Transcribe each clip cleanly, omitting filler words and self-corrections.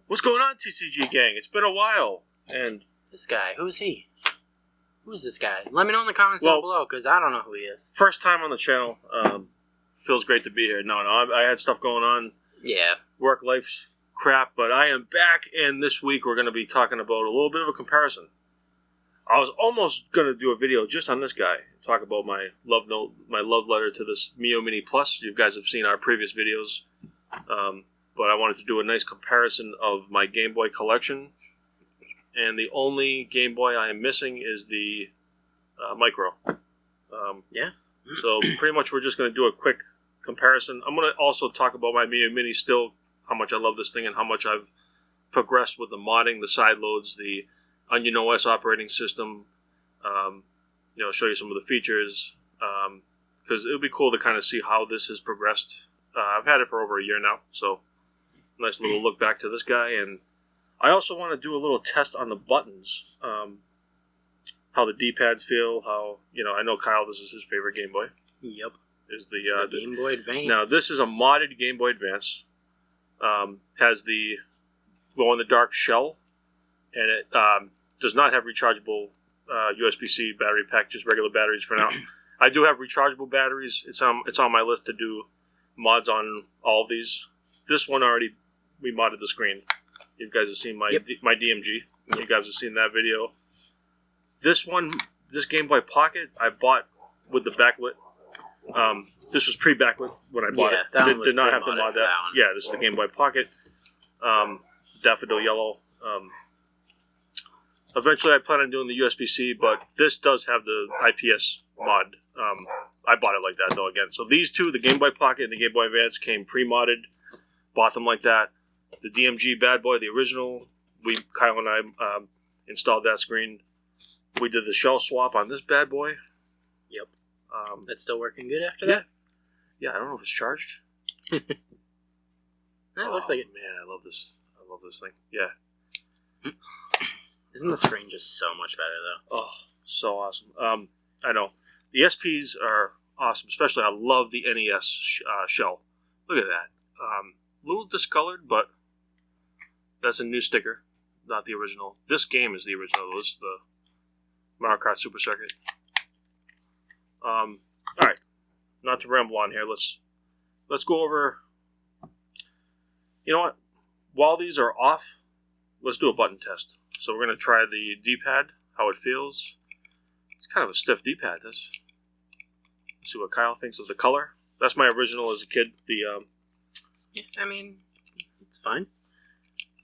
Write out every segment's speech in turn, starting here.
What's going on, TCG gang? It's been a while. And this guy, who's he? Who's this guy? Let me know in the comments down below, because I don't know who he is. First time on the channel. Feels great to be here. No, I had stuff going on. Yeah. Work life crap, but I am back, and this week we're going to be talking about a little bit of a comparison. I was almost going to do a video just on this guy, talk about my love note, my love letter to this Mio Mini Plus. You guys have seen our previous videos, but I wanted to do a nice comparison of my Game Boy collection, and the only Game Boy I am missing is the Micro. Yeah. So pretty much we're just going to do a quick comparison. I'm going to also talk about my Mio Mini still, how much I love this thing and how much I've progressed with the modding, the side loads, the Onion OS operating system. Show you some of the features, because it would be cool to kind of see how this has progressed. I've had it for over a year now, so nice little look back to this guy. And I also want to do a little test on the buttons, how the D-pads feel. How I know Kyle, this is his favorite Game Boy. Yep. Is the Game Boy Advance. Now this is a modded Game Boy Advance. Has the glow-in-the-dark shell, and it does not have rechargeable USB-C battery pack, just regular batteries for now. I do have rechargeable batteries. It's on my list to do mods on all of these. This one already, we modded the screen. You guys have seen my DMG. Yep. You guys have seen that video. This one, this Game Boy Pocket, I bought with the backlit. This was pre-backlit when I bought it. Did not have to mod that. Yeah, this is the Game Boy Pocket. Daffodil yellow. Eventually I plan on doing the USB-C, but this does have the IPS mod. I bought it like that, though, again. So these two, the Game Boy Pocket and the Game Boy Advance, came pre-modded. Bought them like that. The DMG Bad Boy, the original, Kyle and I installed that screen. We did the shell swap on this bad boy. Yep. That's still working good after that? Yeah, I don't know if it's charged. It looks like it. Man, I love this. I love this thing. Yeah. Isn't the screen just so much better, though? Oh, so awesome. I know. The SPs are awesome, especially I love the NES shell. Look at that. A little discolored, but that's a new sticker, not the original. This game is the original. This is the Mario Kart Super Circuit. Alright. Not to ramble on here, let's go over. You know what? While these are off, let's do a button test. So we're going to try the D-pad, how it feels. It's kind of a stiff D-pad, this. Let's see what Kyle thinks of the color. That's my original as a kid, the it's fine.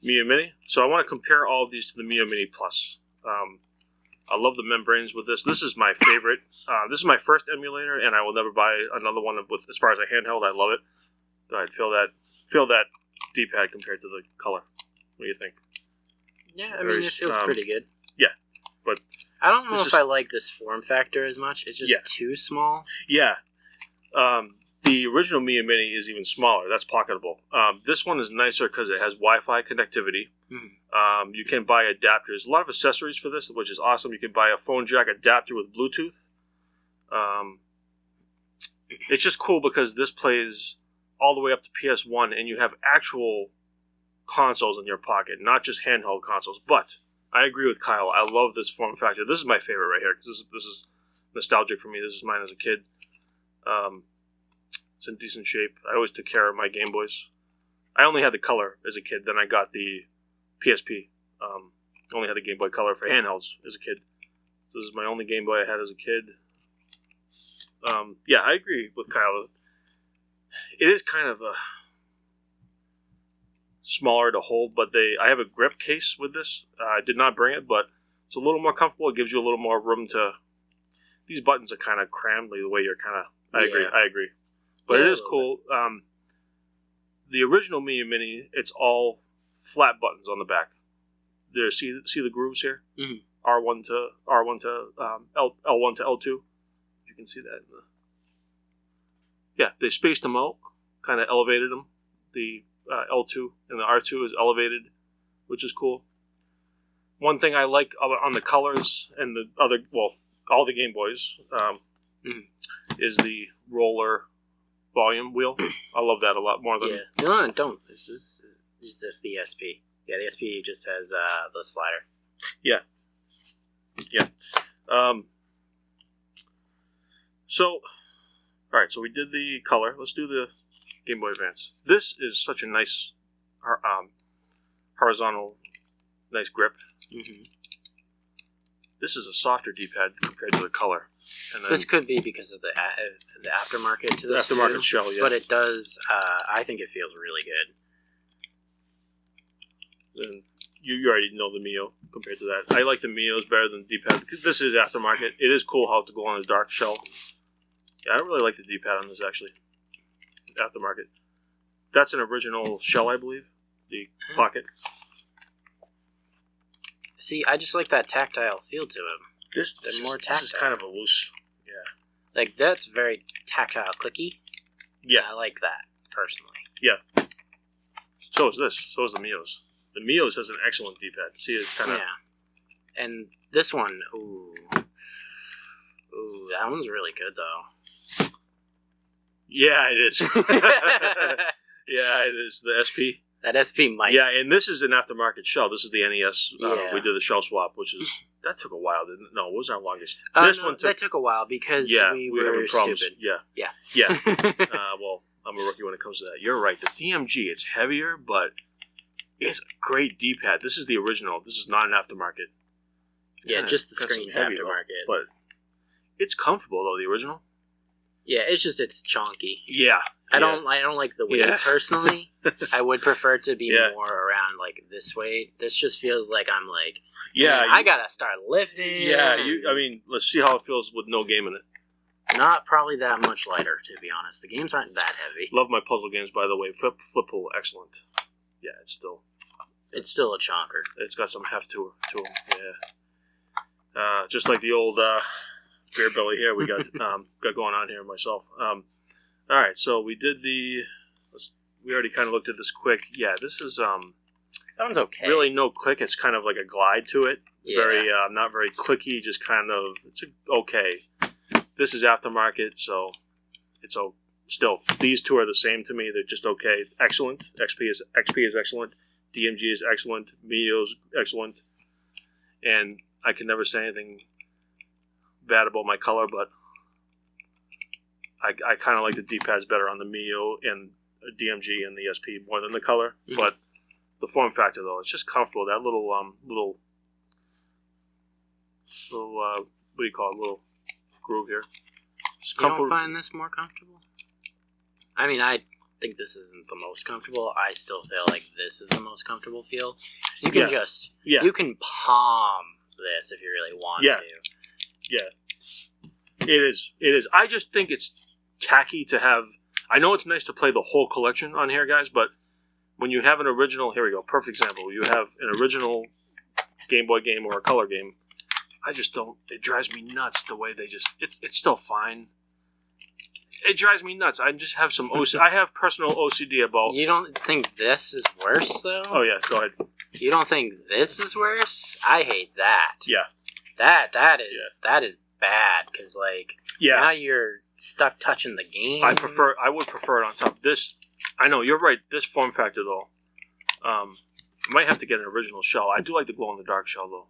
Mio Mini. So I want to compare all of these to the Mio Mini Plus. I love the membranes with this. This is my favorite. This is my first emulator, and I will never buy another one with. As far as a handheld, I love it. Go ahead, feel that D-pad compared to the color. What do you think? Yeah, it feels pretty good. Yeah, but I don't know if I like this form factor as much. It's just too small. Yeah. The original Mio Mini is even smaller. That's pocketable. This one is nicer because it has Wi-Fi connectivity. You can buy adapters. A lot of accessories for this, which is awesome. You can buy a phone jack adapter with Bluetooth. It's just cool because this plays all the way up to PS1, and you have actual consoles in your pocket, not just handheld consoles. But I agree with Kyle. I love this form factor. This is my favorite right here because this is nostalgic for me. This is mine as a kid. It's in decent shape. I always took care of my Game Boys. I only had the color as a kid. Then I got the PSP. Only had the Game Boy Color for handhelds as a kid. So this is my only Game Boy I had as a kid. Yeah, I agree with Kyle. It is kind of a smaller to hold, but I have a grip case with this. I did not bring it, but it's a little more comfortable. It gives you a little more room to. These buttons are kind of crammed the way you're kind of. I agree. But it is cool. The original Mio Mini, it's all flat buttons on the back. There, see the grooves here? Mm-hmm. L1 to L2. You can see that. Yeah, they spaced them out, kind of elevated them. The L2 and the R2 is elevated, which is cool. One thing I like on the colors and the other, all the Game Boys, is the roller volume wheel. I love that a lot more than... Yeah. No, don't. This is the SP. Yeah, the SP just has the slider. Yeah. So, all right. So we did the color. Let's do the Game Boy Advance. This is such a nice, horizontal, nice grip. Mm-hmm. This is a softer D-pad compared to the color. And then This could be because of the aftermarket to this. aftermarket too, shell, yeah. but it does. I think it feels really good. And you already know the Mio compared to that. I like the Mios better than the D-pad because this is aftermarket. It is cool how to go on a dark shell. Yeah, I really like the D-pad on this actually. Aftermarket. That's an original shell, I believe. The pocket. See, I just like that tactile feel to it. This is kind of a loose. Yeah. Like, that's very tactile, clicky. Yeah. I like that, personally. Yeah. So is this. So is the Mios. The Mios has an excellent D-pad. See, it's kind of... Yeah. And this one, ooh, that one's really good, though. Yeah, it is. Yeah, it is. The SP. That SP might... Yeah, and this is an aftermarket shell. This is the NES. Yeah. We did the shell swap, which is... That took a while, didn't it? No, it was our longest. That took a while because we were were having problems. stupid. Yeah. Well, I'm a rookie when it comes to that. You're right. The DMG, it's heavier, but it's a great D-pad. This is the original. This is not an aftermarket. Yeah, just the screen's aftermarket. But it's comfortable, though, the original. Yeah, it's chonky. Yeah. I don't like the weight personally. I would prefer it to be more around like this weight. This just feels like I'm like, I gotta start lifting. Yeah, let's see how it feels with no game in it. Not probably that much lighter, to be honest. The games aren't that heavy. Love my puzzle games, by the way. Flip Pool, excellent. Yeah, it's still a chonker. It's got some heft to them. Yeah. Just like the old beer belly here we got going on here myself. All right, so we did we already kind of looked at this quick. Yeah, this is that one's okay. Really no click. It's kind of like a glide to it. Yeah. Very not very clicky. Just kind of okay. This is aftermarket, so it's still these two are the same to me. They're just okay. Excellent. XP is excellent. DMG is excellent. Mio's excellent. And I can never say anything bad about my color, but I kind of like the D-pads better on the Mio and DMG and the SP more than the color. Mm-hmm. But the form factor, though, it's just comfortable. That little what do you call it? Little groove here. You don't find this more comfortable? I mean, I think this isn't the most comfortable. I still feel like this is the most comfortable feel. You can you can palm this if you really want to. Yeah. It is. I just think it's tacky to have... I know it's nice to play the whole collection on here, guys, but when you have an original... Here we go. Perfect example. You have an original Game Boy game or a color game. I just don't... It drives me nuts the way they just... It's still fine. It drives me nuts. I just have some OCD. I have personal OCD about... You don't think this is worse, though? Oh, yeah. Go ahead. You don't think this is worse? I hate that. Yeah. That is bad, because, like, now you're stuck touching the game. I would prefer it on top. This, I know, you're right, this form factor, though, I might have to get an original shell. I do like the glow-in-the-dark shell, though.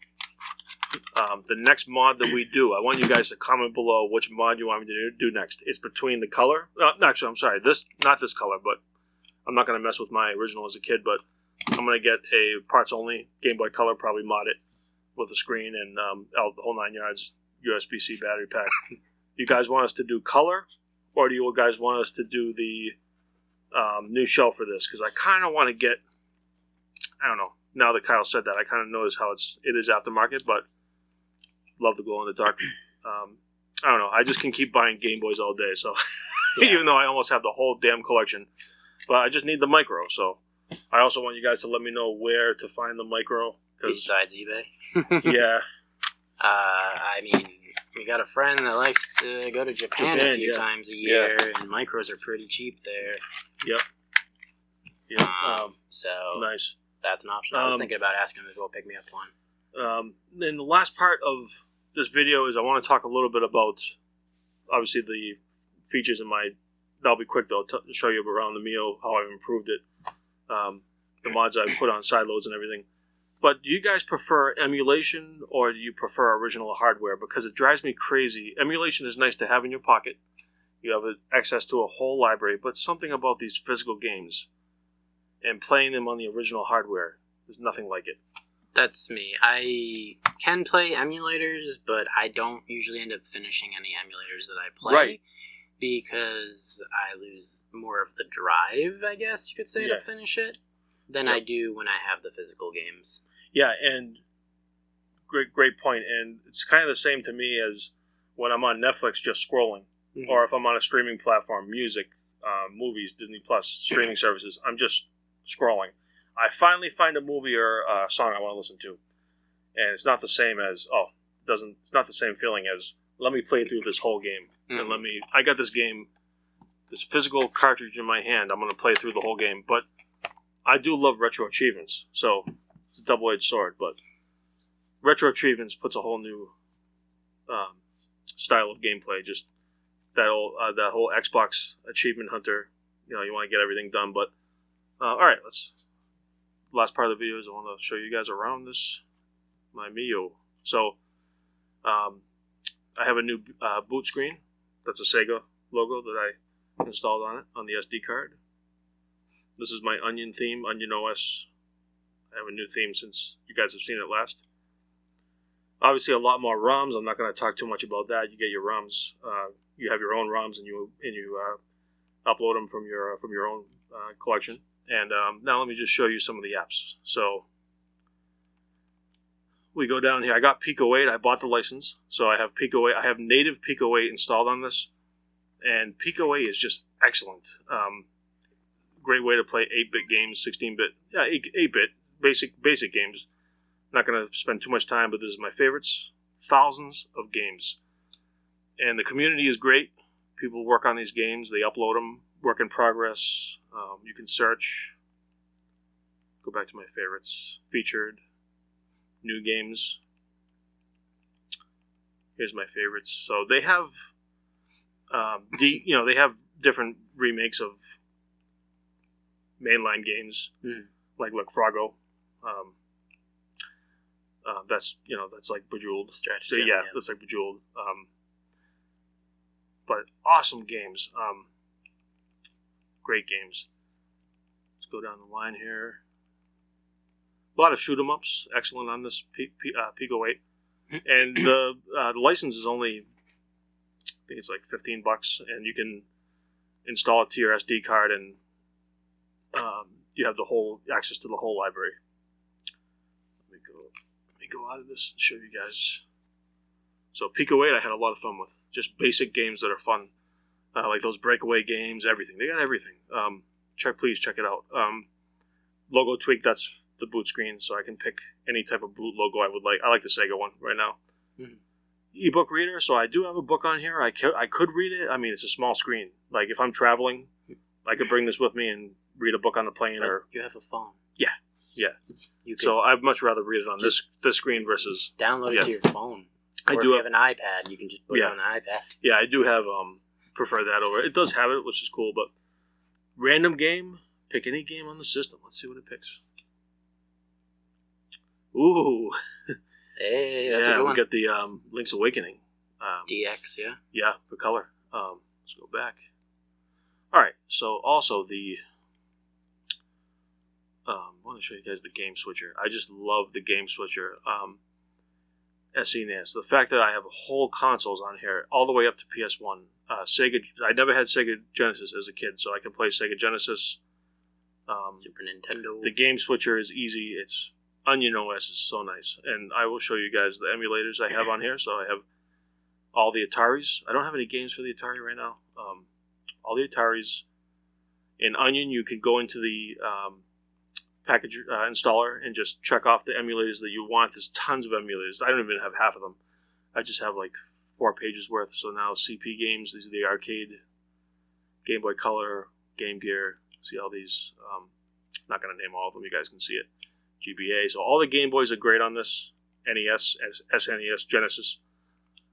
The next mod that we do, I want you guys to comment below which mod you want me to do next. It's between the color, actually, I'm sorry, not this color, but I'm not going to mess with my original as a kid, but I'm going to get a parts-only Game Boy Color, probably mod it with a screen and the whole 9 yards, USB-C battery pack. You guys want us to do color, or do you guys want us to do the new shell for this? Because I kind of want to get, I don't know, now that Kyle said that, I kind of notice how it is aftermarket, but love the glow-in-the-dark. I don't know, I just can keep buying Game Boys all day, so even though I almost have the whole damn collection. But I just need the micro, so I also want you guys to let me know where to find the micro. Besides eBay? Yeah. I mean, we got a friend that likes to go to Japan a few times a year, and micros are pretty cheap there. Yep. So nice. That's an option. I was thinking about asking him to go pick me up one. Then the last part of this video is I want to talk a little bit about, obviously, the features in my... That'll be quick, though, to show you around the Mio how I've improved it. the mods I put on side loads and everything. But do you guys prefer emulation or do you prefer original hardware? Because it drives me crazy. Emulation is nice to have in your pocket. You have access to a whole library, but something about these physical games and playing them on the original hardware, there's nothing like it. That's me. I can play emulators, but I don't usually end up finishing any emulators that I play. Right. Because I lose more of the drive, I guess you could say, to finish it than I do when I have the physical games. Yeah, and great point. And it's kind of the same to me as when I'm on Netflix just scrolling, or if I'm on a streaming platform, music, movies, Disney Plus, streaming services, I'm just scrolling. I finally find a movie or a song I want to listen to, and it's not the same as it's not the same feeling as let me play through this whole game and I got this game, this physical cartridge in my hand. I'm going to play through the whole game, but I do love retro achievements, so it's a double-edged sword. But retro achievements puts a whole new style of gameplay. Just that whole Xbox achievement hunter. You want to get everything done, but all right, last part of the video is I want to show you guys around my Mio. So, I have a new boot screen. That's a Sega logo that I installed on it on the SD card. This is my Onion theme, Onion OS. I have a new theme since you guys have seen it last. Obviously, a lot more ROMs. I'm not going to talk too much about that. You get your ROMs. You have your own ROMs, and you upload them from your own collection. And now let me just show you some of the apps. So we go down here. I got Pico 8. I bought the license. So I have Pico 8. I have native Pico 8 installed on this. And Pico 8 is just excellent. Great way to play 8-bit games, 16-bit, 8-bit, basic games. Not going to spend too much time, but this is my favorites. Thousands of games. And the community is great. People work on these games. They upload them. Work in progress. You can search. Go back to my favorites. Featured. New games. Here's my favorites. So they have, they have different remakes of mainline games, like Froggo. That's like Bejeweled. So yeah, that's like Bejeweled. But awesome games. Great games. Let's go down the line here. A lot of shoot 'em ups. Excellent on this Pico 8. And the license is only, I think it's like $15, and you can install it to your SD card, and you have the whole access to the whole library. Let me go out of this and show you guys. So Pico 8, I had a lot of fun with. Just basic games that are fun, like those breakaway games. Everything, they got everything. Please check it out. Logo tweak. That's the boot screen, so I can pick any type of boot logo I would like. I like the Sega one right now. Ebook reader, so I do have a book on here. I could read it. I mean, it's a small screen. Like if I'm traveling, I could bring this with me and read a book on the plane. But or you have a phone. Yeah. So I'd much rather read it on this screen versus download it to your phone. Or if you have an iPad, you can just put it on the iPad. Yeah, I do have prefer that over. It does have it, which is cool. But random game, pick any game on the system. Let's see what it picks. Ooh. Hey, that's a good one. We got the Link's Awakening. DX, yeah? Yeah, for color. Let's go back. Alright, so also I want to show you guys the game switcher. I just love the game switcher. SNES. The fact that I have whole consoles on here, all the way up to PS1. Sega. I never had Sega Genesis as a kid, so I can play Sega Genesis. Super Nintendo. The game switcher is easy. It's Onion OS is so nice, and I will show you guys the emulators I have on here. So I have all the Ataris. I don't have any games for the Atari right now. All the Ataris. In Onion, you can go into the package installer and just check off the emulators that you want. There's tons of emulators. I don't even have half of them. I just have like 4 pages worth. So now CP games. These are the arcade, Game Boy Color, Game Gear. See all these. Not going to name all of them. You guys can see it. GBA. So all the Game Boys are great on this. NES, SNES, Genesis.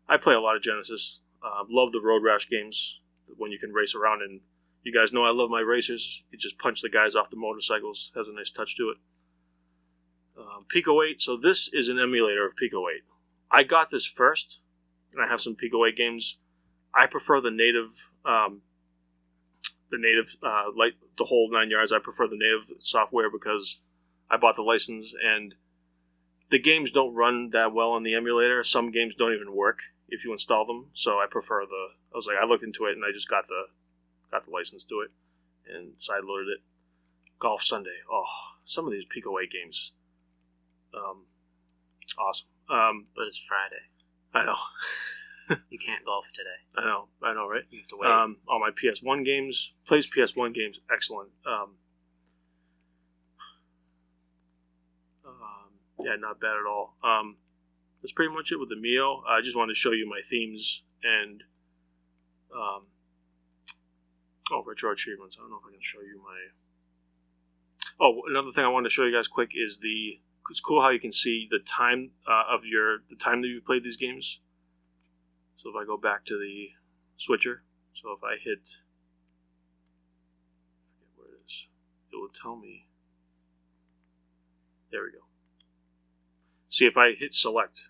I play a lot of Genesis. Love the Road Rash games when you can race around in You guys know I love my racers. You just punch the guys off the motorcycles. Has a nice touch to it. Pico 8. So this is an emulator of Pico 8. I got this first, and I have some Pico 8 games. I prefer the native, like the whole 9 yards. I prefer the native software because I bought the license, and the games don't run that well on the emulator. Some games don't even work if you install them. So I prefer I looked into it, and I just got the license to it and sideloaded it. Golf Sunday. Oh, some of these Pico 8 games. Awesome. But it's Friday. I know. You can't golf today. I know, right? You have to wait. All my PS1 games, plays PS1 games, excellent. Yeah, not bad at all. That's pretty much it with the Mio. I just wanted to show you my themes and retro achievements. I don't know if I can show you my. Oh, another thing I wanted to show you guys quick is it's cool how you can see the time the time that you've played these games. So if I go back to the switcher, so if I hit, I forget where it is, it will tell me. There we go. See, if I hit select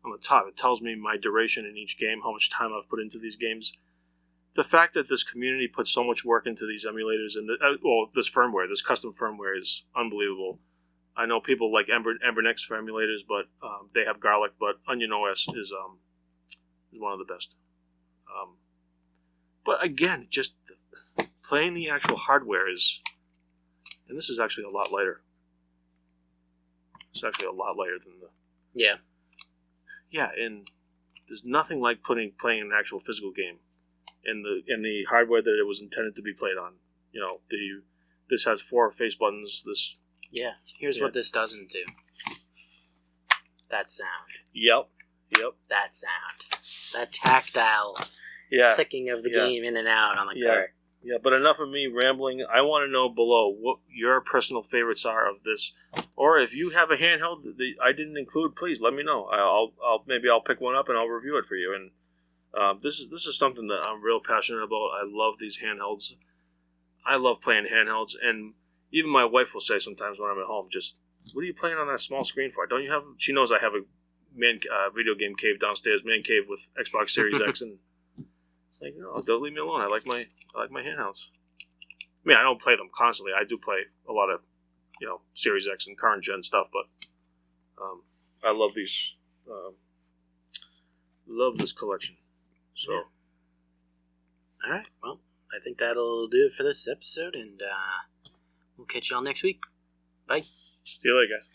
on the top, it tells me my duration in each game, how much time I've put into these games. The fact that this community puts so much work into these emulators and this firmware, this custom firmware is unbelievable. I know people like Embernex for emulators, but they have Garlic, but Onion OS is one of the best. But again, just playing the actual hardware is, and this is actually a lot lighter. It's actually a lot lighter than the. Yeah. Yeah, and there's nothing like playing an actual physical game, and the hardware that it was intended to be played on. You know, this has 4 face buttons. Yeah. Here's what this doesn't do. That sound. Yep. That sound. That tactile clicking of the game in and out on the cart. Yeah, but enough of me rambling. I want to know below what your personal favorites are of this, or if you have a handheld that I didn't include, please let me know. I'll pick one up and I'll review it for you. And this is something that I'm real passionate about. I love these handhelds. I love playing handhelds, and even my wife will say sometimes when I'm at home, just, what are you playing on that small screen for? Don't you have? She knows I have a video game cave downstairs, man cave with Xbox Series X, and like, don't leave me alone. I like my handhelds. I mean, I don't play them constantly. I do play a lot of, Series X and current gen stuff, but I love these. Love this collection. So, all right. Well, I think that'll do it for this episode, and we'll catch y'all next week. Bye. See you later, guys.